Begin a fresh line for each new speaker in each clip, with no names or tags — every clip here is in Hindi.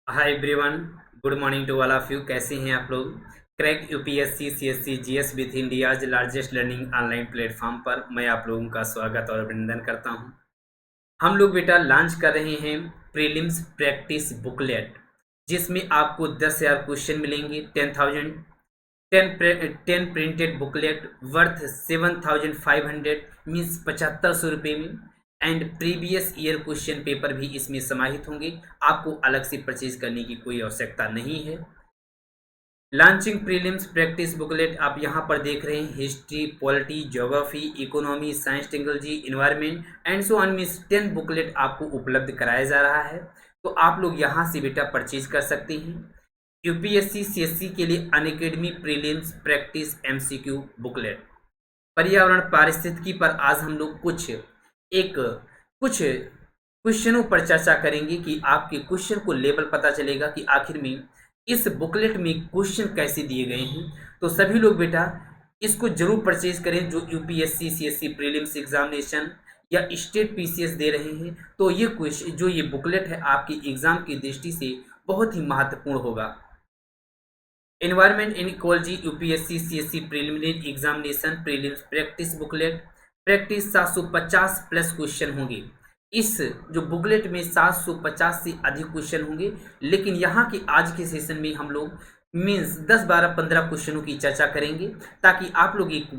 Hi everyone. Good morning to all of you. कैसे हैं आप लोग? Crack UPSC CSC GS with India's largest learning online platform पर मैं आप लोगों का स्वागत और अभिनंदन करता हूं। हम लोग बेटा लॉन्च कर रहे हैं प्रीलिम्स प्रैक्टिस बुकलेट, जिसमें आपको 10,000 क्वेश्चन मिलेंगे। 10,000 10 प्रिंटेड बुकलेट वर्थ 7,500 मीन्स 7,500 रुपये में। And previous year question paper भी इसमें समाहित होंगे। आपको अलग से परचेज करने की कोई आवश्यकता नहीं है। लॉन्चिंग प्रीलिम्स प्रैक्टिस बुकलेट आप यहाँ पर देख रहे हैं। History, polity, geography, economy, science, technology, environment and so on means 10 booklet आपको उपलब्ध कराया जा रहा है। तो आप लोग यहाँ से बेटा परचेज कर सकते हैं। यूपीएससी सीएससी के लिए Unacademy prelims practice MCQ booklet. पर्यावरण पारिस्थितिकी पर आज हम लोग कुछ क्वेश्चनों पर चर्चा करेंगे कि आपके क्वेश्चन को लेवल पता चलेगा कि आखिर में इस बुकलेट में क्वेश्चन कैसे दिए गए हैं। तो सभी लोग बेटा इसको जरूर परचेज करें जो यूपीएससी सीएससी प्रीलिम्स एग्जामिनेशन या स्टेट पीसीएस दे रहे हैं। तो ये क्वेश्चन जो ये बुकलेट है आपकी एग्जाम की दृष्टि से बहुत ही महत्वपूर्ण होगा। Environment and ecology UPSC CSC preliminary examination prelims practice booklet practice 750 plus question होंगे। इस जो बुकलेट में 750 से अधिक क्वेश्चन होंगे, लेकिन यहाँ के आज के सेशन में हम लोग मीन्स 10 12 15 क्वेश्चनों की चर्चा करेंगे, ताकि आप लोग एक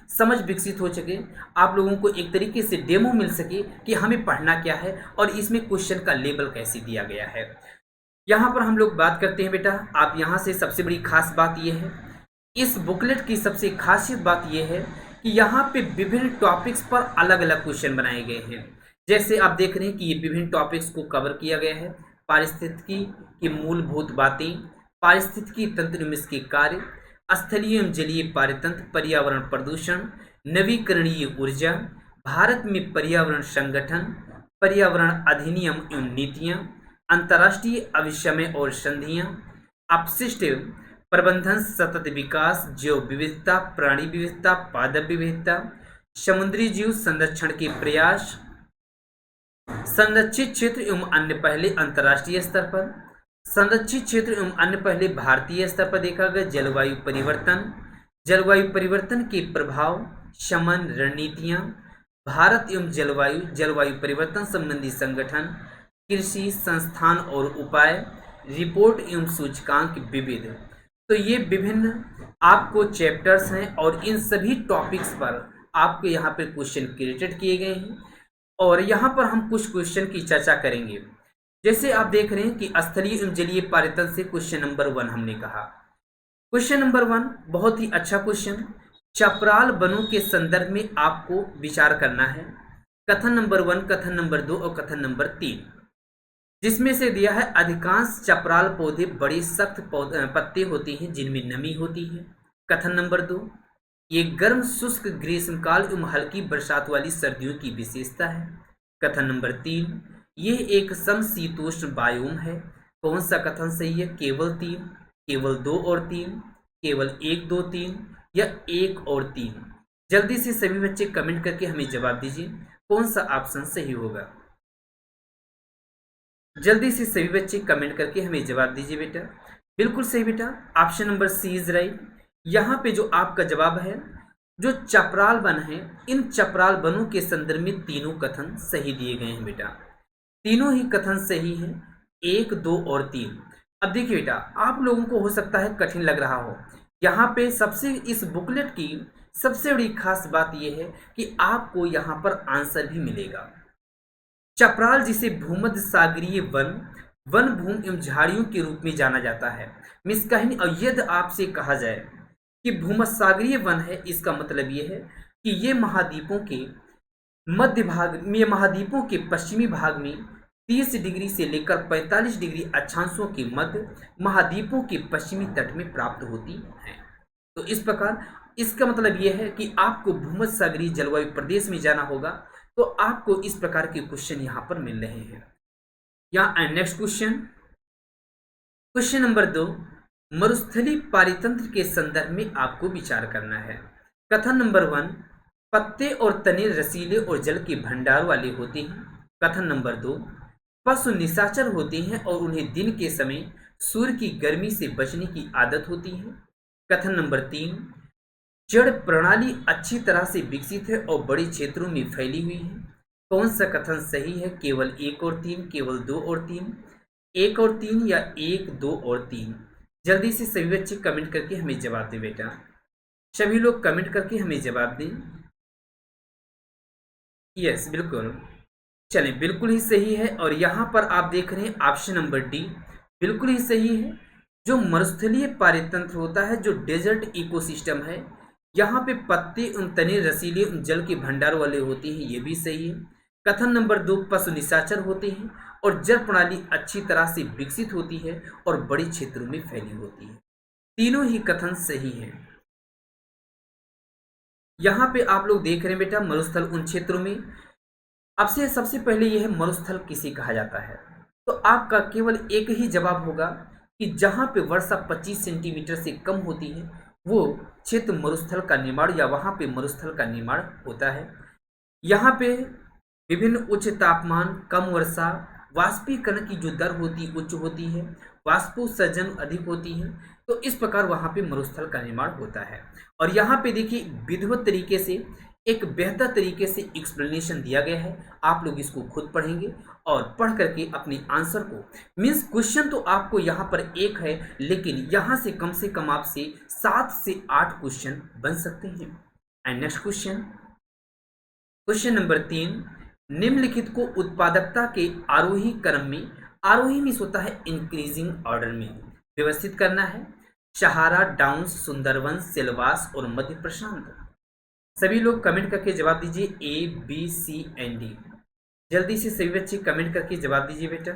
समझ विकसित हो सके, आप लोगों को एक तरीके से डेमो मिल सके कि हमें पढ़ना क्या है और इसमें क्वेश्चन का लेवल कैसे दिया गया है। यहाँ पर हम लोग बात करते हैं बेटा, आप यहाँ से सबसे बड़ी खास बात यह है, इस बुकलेट की सबसे खासियत बात यह है कि यहाँ पे विभिन्न टॉपिक्स पर अलग अलग क्वेश्चन बनाए गए हैं। जैसे आप देख रहे हैं कि ये विभिन्न टॉपिक्स को कवर किया गया है। पारिस्थितिकी की मूलभूत बातें, पारिस्थितिकी तंत्र में इसके कार्य, स्थलीय एवं जलीय पारितंत्र, पर्यावरण प्रदूषण, नवीकरणीय ऊर्जा, भारत में पर्यावरण संगठन, पर्यावरण अधिनियम एवं नीतियाँ, अंतर्राष्ट्रीय अभिसमय और संधियां, अपशिष्ट प्रबंधन, सतत विकास, जैव विविधता, प्राणी विविधता, पादप विविधता, समुद्री जीव संरक्षण के प्रयास, संरक्षित क्षेत्र एवं अन्य पहले अंतर्राष्ट्रीय स्तर पर, संरक्षित क्षेत्र एवं अन्य पहले भारतीय स्तर पर देखा गया, जलवायु परिवर्तन, जलवायु परिवर्तन के प्रभाव शमन रणनीतियां, भारत एवं जलवायु परिवर्तन संबंधी संगठन, कृषि संस्थान और उपाय, रिपोर्ट एवं सूचकांक विविध। तो ये विभिन्न आपको चैप्टर्स हैं और इन सभी टॉपिक्स पर आपके यहाँ पे क्वेश्चन क्रिएटेड किए गए हैं और यहाँ पर हम कुछ क्वेश्चन की चर्चा करेंगे। जैसे आप देख रहे हैं कि स्थलीय एवं जलीय पारितंत्र से क्वेश्चन नंबर 1 हमने कहा। क्वेश्चन नंबर 1 बहुत ही अच्छा क्वेश्चन, चपराल वनों के संदर्भ में आपको विचार करना है। कथन नंबर 1, कथन नंबर 2 और कथन नंबर 3, जिसमें से दिया है अधिकांश चपराल पौधे बड़े सख्त पत्ते होते हैं जिनमें नमी होती है। कथन नंबर 2, ये गर्म शुष्क ग्रीष्मकाल एवं हल्की बरसात वाली सर्दियों की विशेषता है। कथन नंबर 3, ये एक समशीतोष्ण बायोम है। कौन सा कथन सही है? केवल 3, केवल 2 और 3, केवल 1 2 3 या 1 और 3? जल्दी से सभी बच्चे कमेंट करके हमें जवाब दीजिए कौन सा ऑप्शन सही होगा। जल्दी से सभी बच्चे कमेंट करके हमें जवाब दीजिए बेटा। बिल्कुल सही बेटा, option number C is right. यहाँ पे जो आपका जवाब है, जो चपराल वन है, इन चपराल वनों के संदर्भ में तीनों कथन सही दिए गए हैं बेटा। तीनों ही कथन सही हैं, 1 2 और 3। अब देखिए बेटा, आप लोगों को हो सकता है कठिन लग रहा हो। यहाँ पे सबसे इस बुकलेट की सबसे बड़ी खास बात यह है कि आपको यहाँ पर आंसर भी मिलेगा। चपराल, जिसे भूमध्य सागरीय वन भूमि एवं झाड़ियों के रूप में जाना जाता है। मिस कहीं और यदि आपसे कहा जाए कि भूमध्य सागरीय वन है, इसका मतलब यह है कि ये महाद्वीपों के मध्य भाग में, महाद्वीपों के पश्चिमी भाग में 30 डिग्री से लेकर 45 डिग्री अक्षांशों के मध्य महाद्वीपों के पश्चिमी तट में प्राप्त होती है। तो इस प्रकार इसका मतलब यह है कि आपको भूमध्य सागरीय जलवायु प्रदेश में जाना होगा, तो आपको इस प्रकार के क्वेश्चन यहां पर मिल रहे हैं। यहाँ नेक्स्ट क्वेश्चन, क्वेश्चन नंबर 2, मरुस्थलीय पारितंत्र के संदर्भ में आपको विचार करना है। कथन नंबर 1, पत्ते और तने रसीले और जल के भंडार वाले होते हैं। कथन नंबर 2, पशु निशाचर होते हैं और उन्हें दिन के समय सूर्य की गर्मी से बचने की आदत होती है। कथन नंबर 3, जड़ प्रणाली अच्छी तरह से विकसित है और बड़े क्षेत्रों में फैली हुई है। कौन सा कथन सही है? केवल 1 और 3, केवल 2 और 3, 1 और 3 या 1, 2 और 3? जल्दी से सभी बच्चे कमेंट करके हमें जवाब दें बेटा। सभी लोग कमेंट करके हमें जवाब दें। यस, बिल्कुल। चलें, बिल्कुल ही सही है। और यहाँ पर आप देख रहे हैं ऑप्शन नंबर डी बिल्कुल ही सही है। जो मरुस्थलीय पारितंत्र होता है, जो डेजर्ट इकोसिस्टम है, यहाँ पे पत्ते उन तने रसीले उन जल के भंडार वाले होते हैं, ये भी सही है। कथन नंबर 2, पशु निशाचर होते हैं और जल प्रणाली अच्छी तरह से विकसित होती है और बड़े क्षेत्रों में फैली होती है। तीनों ही कथन सही हैं। यहाँ पे आप लोग देख रहे हैं बेटा, मरुस्थल उन क्षेत्रों में। अब से सबसे पहले यह मरुस्थल किसे कहा जाता है? तो आपका केवल एक ही जवाब होगा कि जहां पे वर्षा 25 सेंटीमीटर से कम होती है वो क्षेत्र मरुस्थल का निर्माण या वहां पे मरुस्थल का निर्माण होता है। यहाँ पे विभिन्न उच्च तापमान, कम वर्षा, वाष्पीकरण की जो दर होती उच्च होती है, वाष्पोत्सर्जन अधिक होती है, तो इस प्रकार वहां पे मरुस्थल का निर्माण होता है। और यहाँ पे देखिए विधिवत तरीके से एक बेहतर तरीके से एक्सप्लेनेशन दिया गया है। आप लोग इसको खुद पढ़ेंगे और पढ़ करके अपने आंसर को, मीन्स क्वेश्चन तो आपको यहाँ पर एक है, लेकिन यहाँ से कम आपसे 7 से 8 क्वेश्चन बन सकते हैं। And next question, question number 3, निम्नलिखित को उत्पादकता के आरोही क्रम में, आरोही मीन्स होता है इंक्रीजिंग ऑर्डर में, व्यवस्थित करना है। सहारा, डाउन्स, सुंदरवन, सिलवास और मध्य प्रशांत। सभी लोग कमेंट करके जवाब दीजिए ए, बी, सी एंड डी। जल्दी से सभी बच्चे कमेंट करके जवाब दीजिए बेटा।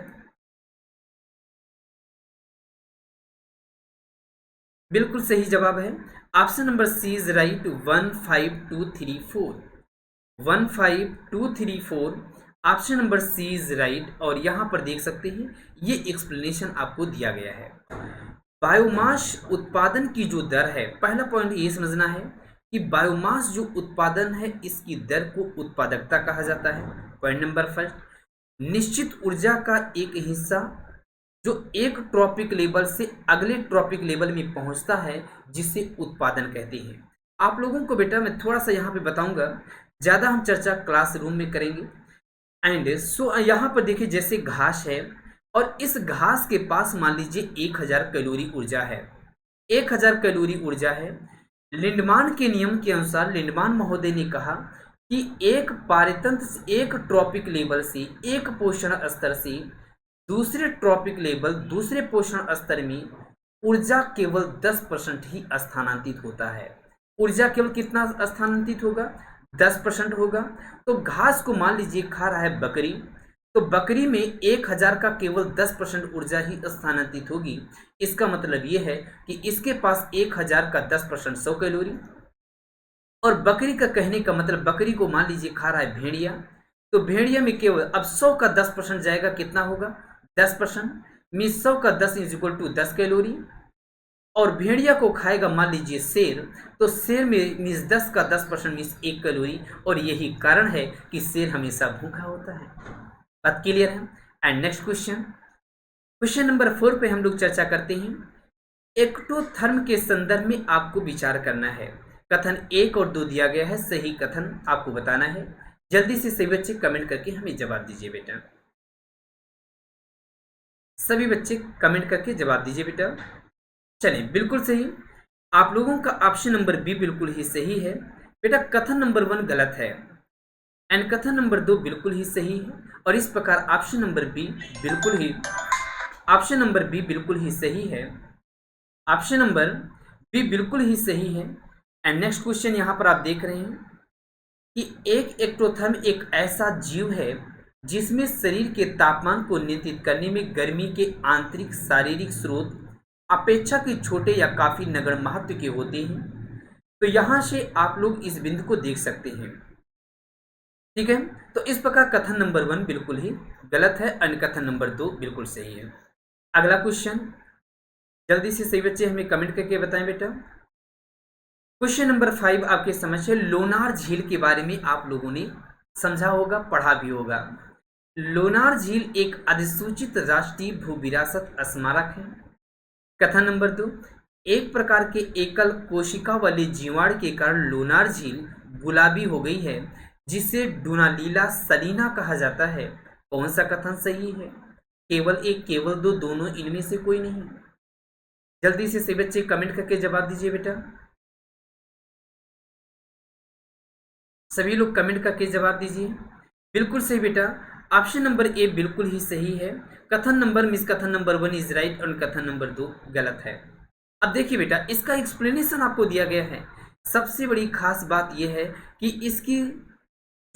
बिल्कुल सही जवाब है option number C is right. 1, 5, 2, 3, 4, 1, 5, 2, 3, 4, option number C is right. और यहां पर देख सकते हैं ये एक्सप्लेनेशन आपको दिया गया है। बायोमास उत्पादन की जो दर है, पहला पॉइंट ये समझना है कि बायोमास जो उत्पादन है इसकी दर को उत्पादकता कहा जाता है। पॉइंट नंबर फर्स्ट, निश्चित ऊर्जा का एक हिस्सा जो एक ट्रॉपिक लेवल से अगले ट्रॉपिक लेवल में पहुंचता है जिसे उत्पादन कहते हैं। आप लोगों को बेटा मैं थोड़ा सा यहाँ पे बताऊंगा, ज़्यादा हम चर्चा क्लासरूम में करेंगे। एंड सो यहाँ पर देखिए जैसे घास है और इस घास के पास मान लीजिए 1000 कैलोरी ऊर्जा है, 1000 कैलोरी ऊर्जा है। लिंडमान के नियम के अनुसार लिंडमान महोदय ने कहा कि एक पारितंत्र से, एक ट्रॉपिक लेवल से, एक पोषण स्तर से दूसरे ट्रॉपिक लेवल, दूसरे पोषण स्तर में ऊर्जा केवल 10% ही स्थानांतरित होता है। ऊर्जा केवल कितना स्थानांतरित होगा? 10% होगा। तो घास को मान लीजिए खा रहा है बकरी, तो बकरी में 1000 का केवल 10% ऊर्जा ही स्थानांतरित होगी। इसका मतलब यह है कि इसके पास 1000 का 10% 100 कैलोरी। और बकरी का कहने का मतलब, बकरी को मान लीजिए खा रहा है भेड़िया, तो भेड़िया में केवल अब 100 का 10% जाएगा, कितना होगा? 10%। मीन्स 100 का 10 इज इक्वल टू 10 कैलोरी। और भेड़िया को खाएगा मान लीजिए शेर, तो शेर में मीन्स 10 का 10% मीन्स 1 कैलोरी। और यही कारण है कि शेर हमेशा भूखा होता है। बात क्लियर है? And next question, question number 4 पे हम लोग चर्चा करते हैं। एक्टोथर्म के संदर्भ में आपको विचार करना है। कथन 1 और 2 दिया गया है, सही कथन आपको बताना है। जल्दी से सभी बच्चे कमेंट करके हमें जवाब दीजिए बेटा। सभी बच्चे कमेंट करके जवाब दीजिए बेटा। चलिए, बिल्कुल सही। आप लोगों का ऑप्शन नंबर बी बिल्कुल ही सही है बेटा। कथन नंबर 1 गलत है एंड कथन नंबर 2 बिल्कुल ही सही है। और इस प्रकार ऑप्शन नंबर बी बिल्कुल ही, ऑप्शन नंबर बी बिल्कुल ही सही है। ऑप्शन नंबर बी बिल्कुल ही सही है। एंड नेक्स्ट क्वेश्चन यहाँ पर आप देख रहे हैं कि एक एक्टोथर्म एक ऐसा जीव है जिसमें शरीर के तापमान को नियंत्रित करने में गर्मी के आंतरिक शारीरिक स्रोत अपेक्षाकृत छोटे या काफी नगण्य महत्व के होते हैं। तो यहां से आप लोग इस बिंदु को देख सकते हैं, ठीक है। तो इस प्रकार कथन नंबर 1 बिल्कुल ही गलत है और कथन नंबर 2 बिल्कुल सही है। अगला क्वेश्चन, जल्दी से सही बच्चे हमें कमेंट करके बताएं बेटा। क्वेश्चन नंबर 5 आपके समझ है। लोनार झील के बारे में आप लोगों ने समझा होगा, पढ़ा भी होगा। लोनार झील एक अधिसूचित राष्ट्रीय भू विरासत स्मारक है। कथन नंबर 2, एक प्रकार के एकल कोशिका वाले जीवाणु के कारण लोनार झील गुलाबी हो गई है, जिसे डुनालीला सलीना कहा जाता है। कौन सा कथन सही है? केवल एक, केवल दो, दोनों, इनमें से कोई नहीं। जल्दी से सभी बच्चे कमेंट करके जवाब दीजिए बेटा। सभी लोग कमेंट करके जवाब दीजिए। बिल्कुल सही बेटा, ऑप्शन नंबर ए बिल्कुल ही सही है। कथन नंबर 1 इज राइट और कथन नंबर 2 गलत है। अब देखिए बेटा, इसका एक्सप्लेनेशन आपको दिया गया है। सबसे बड़ी खास बात यह है कि इसकी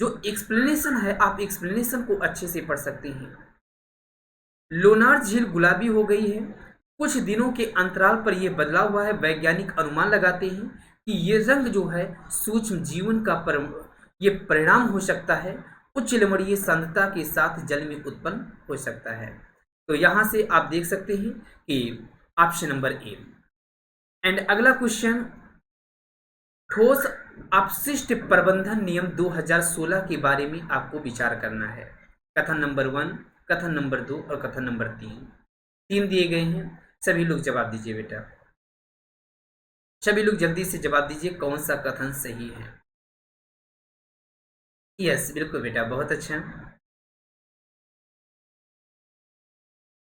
जो एक्सप्लेनेशन है, आप एक्सप्लेनेशन को अच्छे से पढ़ सकते हैं। लोनार झील गुलाबी हो गई है, कुछ दिनों के अंतराल पर यह बदला हुआ है। वैज्ञानिक अनुमान लगाते हैं कि ये रंग जो है सूक्ष्म जीवन का ये परिणाम हो सकता है। उच्च लवणीय सांद्रता के साथ जल में उत्पन्न हो सकता है। तो यहां से आप देख सकते हैं कि ऑप्शन नंबर ए। एंड अगला क्वेश्चन, ठोस अपशिष्ट प्रबंधन नियम 2016 के बारे में आपको विचार करना है। कथन नंबर 1, कथन नंबर 2 और कथन नंबर 3 दिए गए हैं। सभी लोग जवाब दीजिए बेटा। सभी लोग जल्दी से जवाब दीजिए, कौन सा कथन सही है। यस, बिल्कुल बेटा, बहुत अच्छा।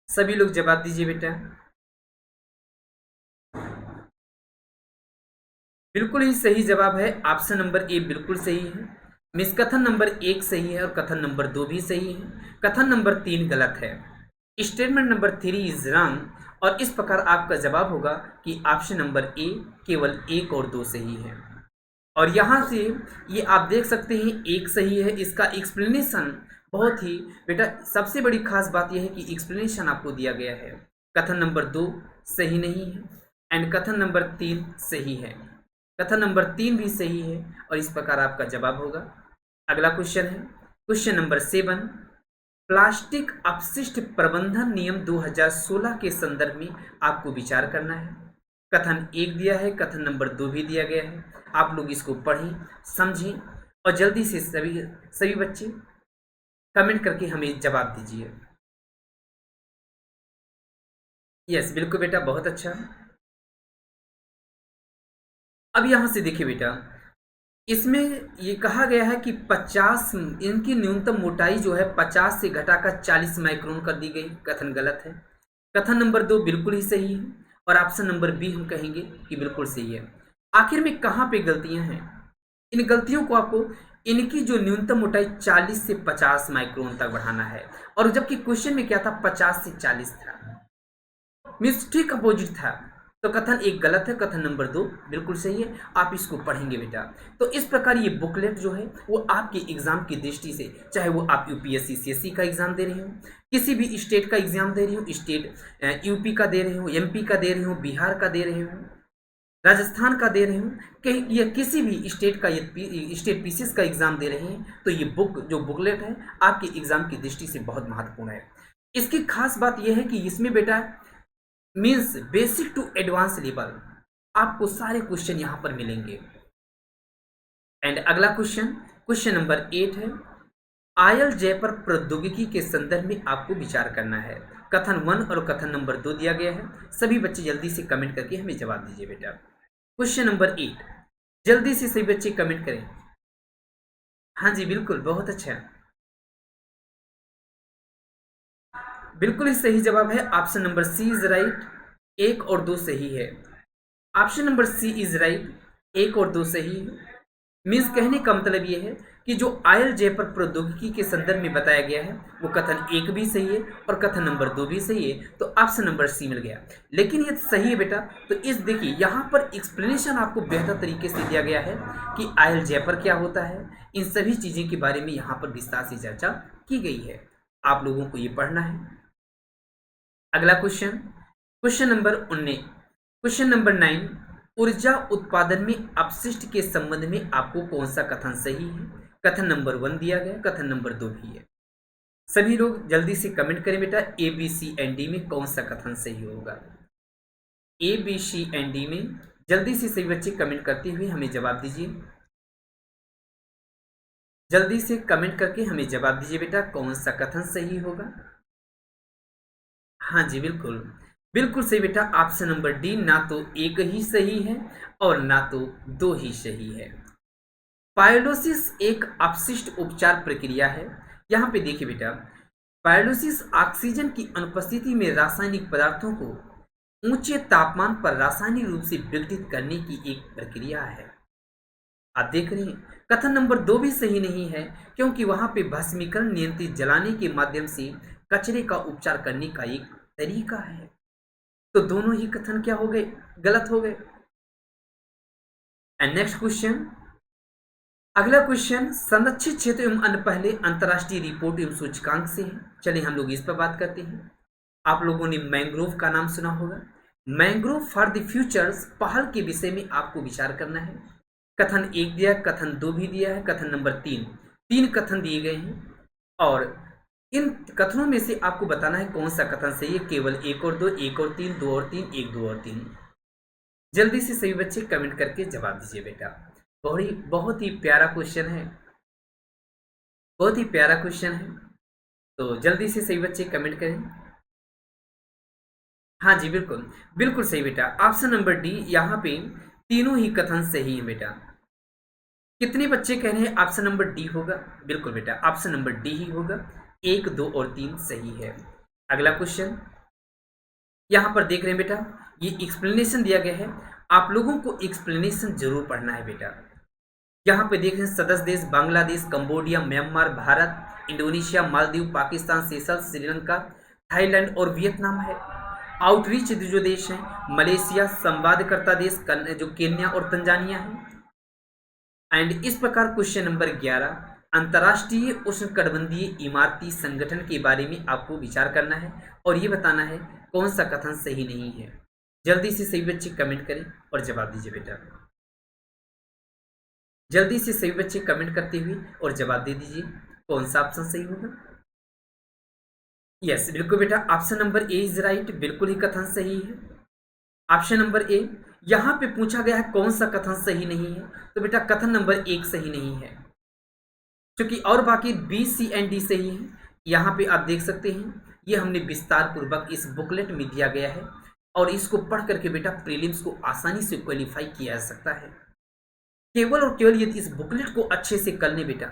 सभी लोग जवाब दीजिए बेटा। बिल्कुल ही सही जवाब है, ऑप्शन नंबर ए बिल्कुल सही है। मिस कथन नंबर 1 सही है और कथन नंबर 2 भी सही है। कथन नंबर 3 गलत है। स्टेटमेंट नंबर 3 इज रॉन्ग और इस प्रकार आपका जवाब होगा कि ऑप्शन नंबर ए केवल 1 और 2 सही है। और यहाँ से ये आप देख सकते हैं, एक सही है। इसका एक्सप्लेनेशन बहुत ही बेटा, सबसे बड़ी खास बात यह है कि एक्सप्लेनेशन आपको दिया गया है। कथन नंबर 2 सही नहीं है एंड कथन नंबर 3 सही है। कथन नंबर 3 भी सही है और इस प्रकार आपका जवाब होगा। अगला क्वेश्चन है क्वेश्चन नंबर 7, प्लास्टिक अपशिष्ट प्रबंधन नियम 2016 के संदर्भ में आपको विचार करना है। कथन 1 दिया है, कथन नंबर 2 भी दिया गया है। आप लोग इसको पढ़ें, समझें और जल्दी से सभी बच्चे कमेंट करके हमें जवाब दीजिए। यस, बिल्कुल बेटा, बहुत अच्छा। अब यहां से देखिए बेटा, इसमें ये कहा गया है कि 50, इनकी न्यूनतम मोटाई जो है 50 से घटाकर 40 माइक्रोन कर दी गई। कथन गलत है। कथन नंबर 2 बिल्कुल ही सही है और ऑप्शन नंबर बी हम कहेंगे कि बिल्कुल सही है। आखिर में कहाँ पे गलतियां हैं? इन गलतियों को आपको, इनकी जो न्यूनतम मोटाई 40 से 50 माइक्रोन तक बढ़ाना है और जबकि क्वेश्चन में क्या था, 50 से 40 था, मीन्स ठीक अपोजिट था। तो कथन 1 गलत है, कथन नंबर 2 बिल्कुल सही है। आप इसको पढ़ेंगे बेटा। तो इस प्रकार ये बुकलेट जो है वो आपके एग्जाम की दृष्टि से, चाहे वो आप यूपीएससी सीएससी का एग्जाम दे रहे हो, किसी भी स्टेट का एग्जाम दे रहे हो, स्टेट यूपी का दे रहे हो, एमपी का दे रहे हो, बिहार का दे रहे हो, राजस्थान का दे रहे हो, कहीं या किसी भी स्टेट का स्टेट पीसीएस का एग्जाम दे रहे हैं, तो ये बुकलेट है आपके एग्जाम की दृष्टि से बहुत महत्वपूर्ण है। इसकी खास बात यह है कि इसमें बेटा means basic to advance level आपको सारे क्वेश्चन यहां पर मिलेंगे। एंड अगला क्वेश्चन नंबर 8 है, आयल जयपर प्रौद्योगिकी के संदर्भ में आपको विचार करना है। कथन 1 और कथन नंबर 2 दिया गया है। सभी बच्चे जल्दी से कमेंट करके हमें जवाब दीजिए बेटा। क्वेश्चन नंबर 8, जल्दी से सभी बच्चे कमेंट करें। हाँ जी, बिल्कुल, बहुत अच्छा, बिल्कुल ही सही जवाब है। Option number C is right, 1 और 2 सही है। Option number C is right, 1 और 2 सही है। मीन्स कहने का मतलब यह है कि जो आयल जयपर प्रौद्योगिकी के संदर्भ में बताया गया है वो कथन 1 भी सही है और कथन नंबर 2 भी सही है। तो ऑप्शन नंबर सी मिल गया। लेकिन ये सही है बेटा, तो इस देखिए यहाँ पर एक्सप्लेनेशन आपको बेहतर तरीके से दिया गया है कि आयल जयपर क्या होता है। इन सभी चीज़ों के बारे में यहाँ पर विस्तार से चर्चा की गई है। आप लोगों को ये पढ़ना है। अगला क्वेश्चन नंबर 19, क्वेश्चन नंबर 9, ऊर्जा उत्पादन में अपशिष्ट के संबंध में आपको कौन सा कथन सही है। कथन नंबर 1 दिया गया, कथन नंबर 2 भी है। सभी लोग जल्दी से कमेंट करें बेटा, A B C and D में कौन सा कथन सही होगा। A B C and D में जल्दी से सभी बच्चे कमेंट करते हुए हमें जवाब दीजिए। जल्दी से कमेंट करके हमें जवाब दीजिए बेटा, कौन सा कथन सही होगा। हाँ जी बिल्कुल, बिल्कुल सही बेटा, ऑप्शन नंबर डी, ना तो एक ही सही है और ना तो दो ही सही है। पायलोसिस एक अपशिष्ट उपचार प्रक्रिया है। यहाँ पे देखिए बेटा, पायलोसिस ऑक्सीजन की अनुपस्थिति में रासायनिक पदार्थों को ऊंचे तापमान पर रासायनिक रूप से विघटित करने की एक प्रक्रिया है। आप देख रहे हैं, कथन नंबर दो भी सही नहीं है, क्योंकि वहां पे भस्मीकरण नियंत्रित जलाने के माध्यम से कचरे का उपचार करने का एक तरीका है। तो दोनों ही कथन क्या हो गए, गलत हो गए। एंड नेक्स्ट क्वेश्चन, अगला क्वेश्चन संरक्षित क्षेत्र एवं अन्य पहले अंतरराष्ट्रीय रिपोर्ट एवं सूचकांक से है। चलिए हम लोग इस पर बात करते हैं। आप लोगों ने मैंग्रोव का नाम सुना होगा। मैंग्रोव फॉर द फ्यूचर्स पहल के विषय में आपको विचार करना है। कथन एक दिया है, कथन दो भी दिया है, कथन नंबर तीन, तीन कथन दिए गए हैं और इन कथनों में से आपको बताना है कौन सा कथन सही है। केवल एक और दो, एक और तीन, दो और तीन, एक, दो और तीन। जल्दी से सभी बच्चे कमेंट करके जवाब दीजिए बेटा। बहुत ही प्यारा क्वेश्चन है, बहुत ही प्यारा क्वेश्चन है। तो जल्दी से सही बच्चे कमेंट करें। हाँ जी बिल्कुल, बिल्कुल सही बेटा, ऑप्शन नंबर डी, यहाँ पे तीनों ही कथन सही है बेटा। कितने बच्चे कह रहे हैं ऑप्शन नंबर डी होगा? बिल्कुल बेटा, ऑप्शन नंबर डी ही होगा। एक, दो और तीन सही है। अगला क्वेश्चन यहां पर देख रहे हैं बेटा, ये एक्सप्लेनेशन दिया गया है, आप लोगों को एक्सप्लेनेशन जरूर पढ़ना है बेटा। यहाँ पे देख रहे हैं सदस्य देश Bangladesh, Cambodia, Myanmar, Bharat, Indonesia, Maldives, Pakistan, Seychelles, Sri Lanka, Thailand और वियतनाम है। आउटरीच जो देश हैं मलेशिया, संवादकर्ता देश जो केन्या और तंजानिया है। एंड इस प्रकार क्वेश्चन नंबर 11, अंतर्राष्ट्रीय उष्णकटिबंधीय इमारती संगठन के बारे में आपको विचार करना है और ये बताना है कौन सा कथन सही नहीं है। जल्दी से सही बच्चे कमेंट करें और जवाब दीजिए बेटा। जल्दी से सभी बच्चे कमेंट करते हुए और जवाब दे दीजिए कौन सा ऑप्शन सही होगा। यस बिल्कुल बेटा, option number A is right, बिल्कुल ही कथन सही है। ऑप्शन नंबर ए, यहां पे पूछा गया है कौन सा कथन सही नहीं है, तो बेटा कथन नंबर एक सही नहीं है, क्योंकि और बाकी बी, सी एंड डी सही है। यहाँ पे आप देख सकते हैं, ये हमने विस्तार पूर्वक इस बुकलेट में दिया गया है और इसको पढ़ करके बेटा प्रीलिम्स को आसानी से क्वालिफाई किया जा सकता है, केवल और केवल यदि इस बुकलेट को अच्छे से कर ले बेटा।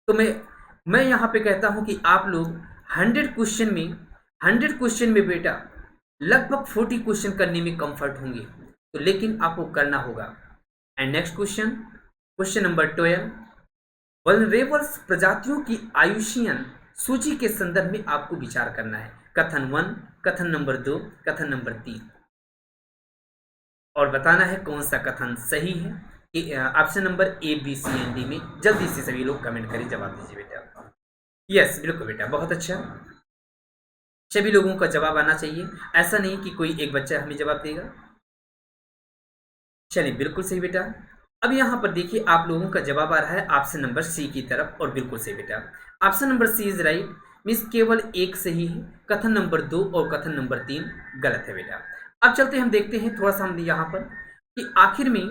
तो मैं यहाँ पे कहता हूँ कि आप लोग 100 क्वेश्चन में बेटा लगभग 40 क्वेश्चन करने में कंफर्ट होंगे, तो लेकिन आपको करना होगा। And next question, question number 12, वल्नरेबल्स प्रजातियों की आयुष्यन सूची के संदर्भ में आपको विचार करना है। कथन 1, कथन नंबर 2, कथन नंबर 3 और बताना है कौन सा कथन सही है। Option number A, B, C and D में जल्दी से सभी लोग कमेंट करें, जवाब दीजिए बेटा। यस बिल्कुल बेटा, बहुत अच्छा, सभी लोगों का जवाब आना चाहिए, ऐसा नहीं कि कोई एक बच्चा हमें जवाब देगा। चलिए बिल्कुल सही बेटा। अब यहाँ पर देखिए आप लोगों का जवाब आ रहा है ऑप्शन नंबर सी की तरफ और बिल्कुल सही बेटा, option number C is right, means केवल एक सही है, कथन नंबर 2 और कथन नंबर 3 गलत है बेटा। अब चलते हम देखते हैं थोड़ा सा हम यहाँ पर कि आखिर में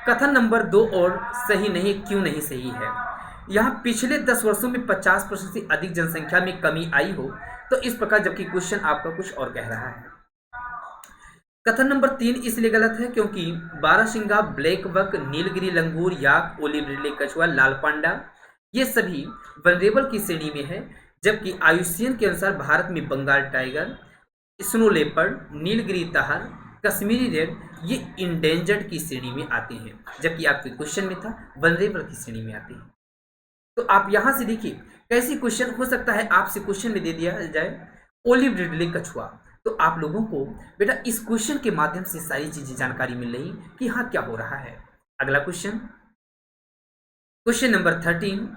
कथन नंबर 2 और सही नहीं, क्यों नहीं सही है। यहाँ पिछले 10 वर्षों में 50% से अधिक जनसंख्या में कमी आई हो, तो इस प्रकार, जबकि क्वेश्चन आपका कुछ और कह रहा है। कथन नंबर 3 इसलिए गलत है क्योंकि बारहसिंगा, ब्लैक बक, नीलगिरी लंगूर, याक, ओलिव रिडले कछुआ, लाल पांडा ये सभी वनरेबल की श्रेणी में है, जबकि आयुष्यन के अनुसार भारत में Bengal tiger, snow leopard, Nilgiri tahr, Kashmiri red ये इंडेंजर्ड की श्रेणी में आते हैं, जबकि आपके क्वेश्चन में था वनरेबल की श्रेणी में आते हैं। तो आप यहां से देखिए कैसी क्वेश्चन हो सकता है, आपसे क्वेश्चन में दे दिया जाए ओलिव रिडले कछुआ, तो आप लोगों को बेटा इस क्वेश्चन के माध्यम से सारी चीजें जानकारी मिल रही कि हाँ क्या हो रहा है। अगला क्वेश्चन, क्वेश्चन नंबर 13,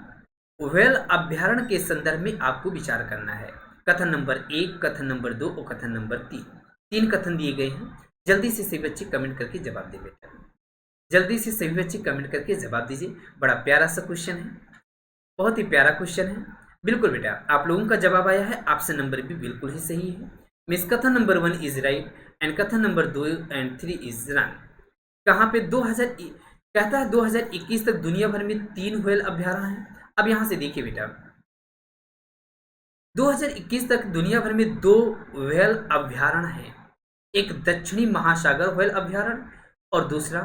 व्हेल अभ्यारण्य के संदर्भ में आपको विचार करना है। कथन नंबर 1, कथन नंबर 2 और कथन नंबर 3, 3 कथन दिए गए हैं। जल्दी से सभी बच्चे कमेंट करके जवाब दे बेटा, जल्दी से सभी बच्चे कमेंट करके जवाब दीजिए। बड़ा प्यारा सा क्वेश्चन है, बहुत ही प्यारा क्वेश्चन है। बिल्कुल बेटा, आप लोगों का जवाब आया है ऑप्शन नंबर भी बिल्कुल ही सही है, मीन्स कथन नंबर 1 इज राइट एंड कथन नंबर 2 एंड 3 इज रॉन्ग। कहाँ पे कहता है 2021 तक दुनिया भर में 3 व्हेल अभ्यारण्य हैं, अब यहां से देखिए बेटा, 2021 तक दुनिया भर में 2 व्हेल अभ्यारण्य हैं। एक दक्षिणी महासागर व्हेल अभ्यारण्य और दूसरा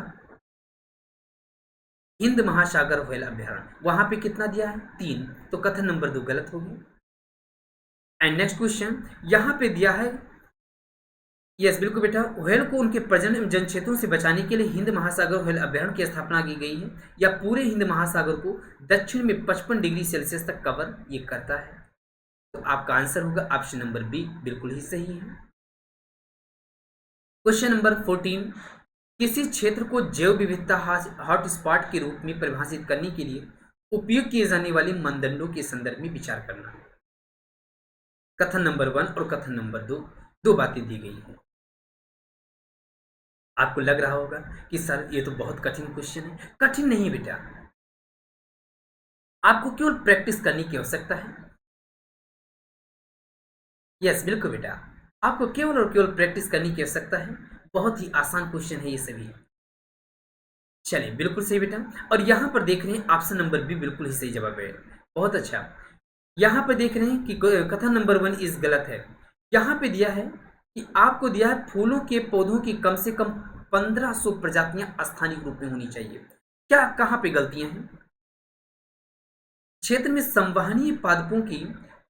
हिंद महासागर व्हेल अभ्यारण्य। वहां पे कितना दिया है? 3। तो कथन नंबर 2 गलत हो गया। एंड नेक्स्ट क्वेश्चन यहां पे दिया है, यस बिल्कुल बेटा, व्हेल को उनके प्रजनन एवं जन क्षेत्रों से बचाने के लिए हिंद महासागर व्हेल अभ्यारण्य की स्थापना की गई है, या पूरे हिंद महासागर को दक्षिण में 55 डिग्री सेल्सियस तक कवर ये करता है। तो आपका आंसर होगा ऑप्शन नंबर बी, बिल्कुल ही सही है। क्वेश्चन नंबर 14, किसी क्षेत्र को जैव विविधता हॉटस्पॉट के रूप में परिभाषित करने के लिए उपयोग किए जाने वाले मानदंडों के संदर्भ में विचार करना है। कथन नंबर 1 और कथन नंबर 2, दो बातें दी गई हैं। आपको लग रहा होगा कि सर ये तो बहुत कठिन क्वेश्चन है। कठिन नहीं बेटा, आपको केवल प्रैक्टिस करने की आवश्यकता है। यस बिल्कुल बेटा, आपको केवल और केवल प्रैक्टिस करने की आवश्यकता है। बहुत ही आसान क्वेश्चन है ये सभी। चलिए बिल्कुल सही बेटा। और यहां पर देख रहे हैं ऑप्शन नंबर बी बिल्कुल ही सही जवाब है। बहुत अच्छा। यहां पर देख रहे हैं कि कथन नंबर 1 इस गलत है। यहां पे दिया है कि आपको दिया है फूलों के पौधों की कम से कम 1500 प्रजातियां स्थानिक रूप में होनी चाहिए। क्या कहां पे गलतियां हैं? क्षेत्र में संवहनीय पादपों की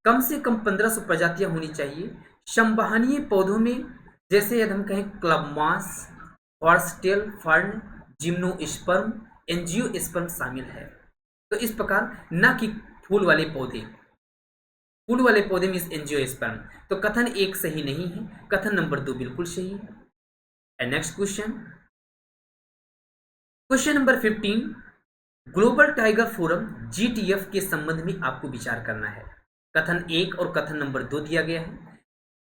कम से कम 1500 प्रजातियां होनी चाहिए। संवहनीय पौधों में जैसे यदि हम कहें क्लबमास, हॉर्सटेल फर्न, जिम्नोस्पर्म, एंजियोस्पर्म शामिल है। तो इस प्रकार न कि फूल वाले पौधे, फूल वाले पौधे में एंजियोस्पर्म। तो कथन 1 सही नहीं है, कथन नंबर 2 बिल्कुल सही है। And next question, question number 15, global tiger forum GTF के संबंध में आपको विचार करना है। कथन 1 और कथन नंबर 2 दिया गया है।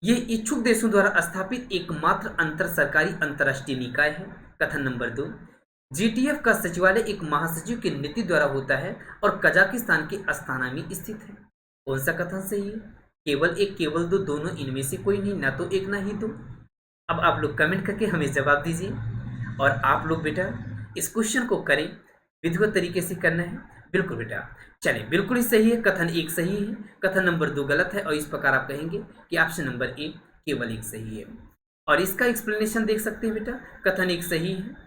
यह इच्छुक देशों द्वारा स्थापित एकमात्र अंतर सरकारी अंतर्राष्ट्रीय निकाय है। कथन नंबर 2, GTF का सचिवालय एक महासचिव की नीति द्वारा होता है और कजाकिस्तान के अस्ताना में स्थित है। कौन सा कथन सही है? केवल एक, केवल दो, दोनों इनमें से कोई नहीं, ना तो एक ना ही दो। अब आप लोग कमेंट करके हमें जवाब दीजिए। और आप लोग बेटा इस क्वेश्चन को करें, विधिवत तरीके से करना है। बिल्कुल बेटा, चलिए बिल्कुल ही सही है। कथन 1 सही है, कथन नंबर 2 गलत है। और इस प्रकार आप कहेंगे कि ऑप्शन नंबर 1 केवल 1 सही है। और इसका एक्सप्लेनेशन देख सकते हैं बेटा। कथन 1 सही है।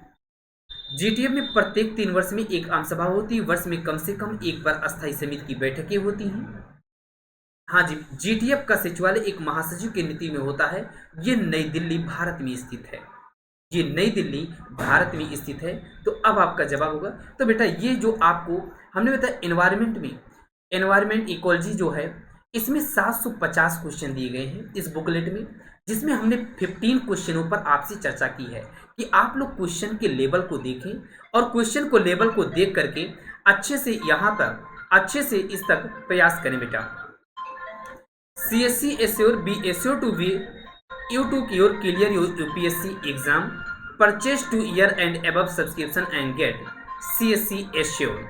GTF में प्रत्येक 3 वर्ष में एक आम सभा होती है। वर्ष में कम से कम एक बार अस्थायी समिति की बैठकें होती हैं। हाँ जी, GTF का सचिवालय एक महासचिव की नीति में होता है। ये नई दिल्ली भारत में स्थित है। ये नई दिल्ली भारत में स्थित है। तो अब आपका जवाब होगा। तो बेटा ये जो आपको हमने बताया एनवायरमेंट में, एनवायरमेंट इकोलॉजी जो है, इसमें 750 क्वेश्चन दिए गए हैं इस बुकलेट में, जिसमें हमने 15 क्वेश्चनों पर आपसे चर्चा की है कि आप लोग क्वेश्चन के लेवल को देखें और क्वेश्चन को लेवल को देख करके अच्छे से यहाँ तक, अच्छे से इस तक प्रयास करें बेटा। CSC assured be assured to be you to clear your UPSC exam, purchase 2 year and above subscription and get CSC assured.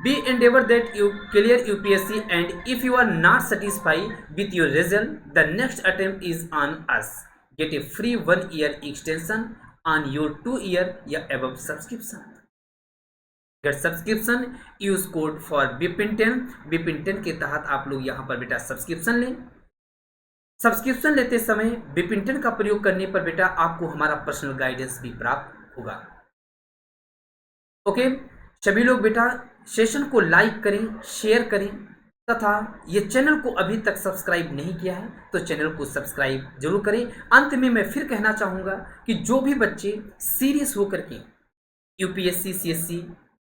Be endeavor that you clear UPSC, and if you are not satisfied with your result, the next attempt is on us. Get a free 1 year extension on your 2 year या above subscription. Get subscription, use code for बिपिन10। बिपिन10 के तहत आप लोग यहाँ पर बेटा सब्सक्रिप्शन लें। सब्सक्रिप्शन लेते समय बिपिन10 का प्रयोग करने पर बेटा आपको हमारा पर्सनल गाइडेंस भी प्राप्त होगा। ओके, सभी लोग बेटा सेशन को लाइक करें, शेयर करें, तथा ये चैनल को अभी तक सब्सक्राइब नहीं किया है तो चैनल को सब्सक्राइब जरूर करें। अंत में मैं फिर कहना चाहूँगा कि जो भी बच्चे सीरियस होकर के UPSC CSC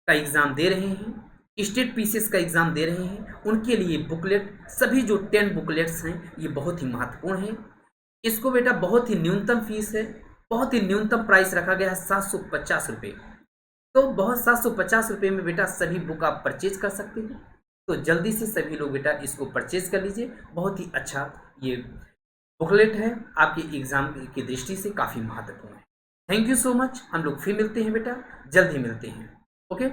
का एग्ज़ाम दे रहे हैं, स्टेट PCS का एग्ज़ाम दे रहे हैं, उनके लिए बुकलेट, सभी जो 10 बुकलेट्स हैं ये बहुत ही महत्वपूर्ण हैं। इसको बेटा बहुत ही न्यूनतम फीस है, बहुत ही न्यूनतम प्राइस रखा गया है 750 रुपये। तो बहुत 750 रुपये में बेटा सभी बुक आप परचेज कर सकते हैं। तो जल्दी से सभी लोग बेटा इसको परचेज कर लीजिए। बहुत ही अच्छा ये बुकलेट है, आपके एग्ज़ाम की दृष्टि से काफ़ी महत्वपूर्ण है। Thank you so much. हम लोग फिर मिलते हैं बेटा, जल्द ही मिलते हैं। ओके।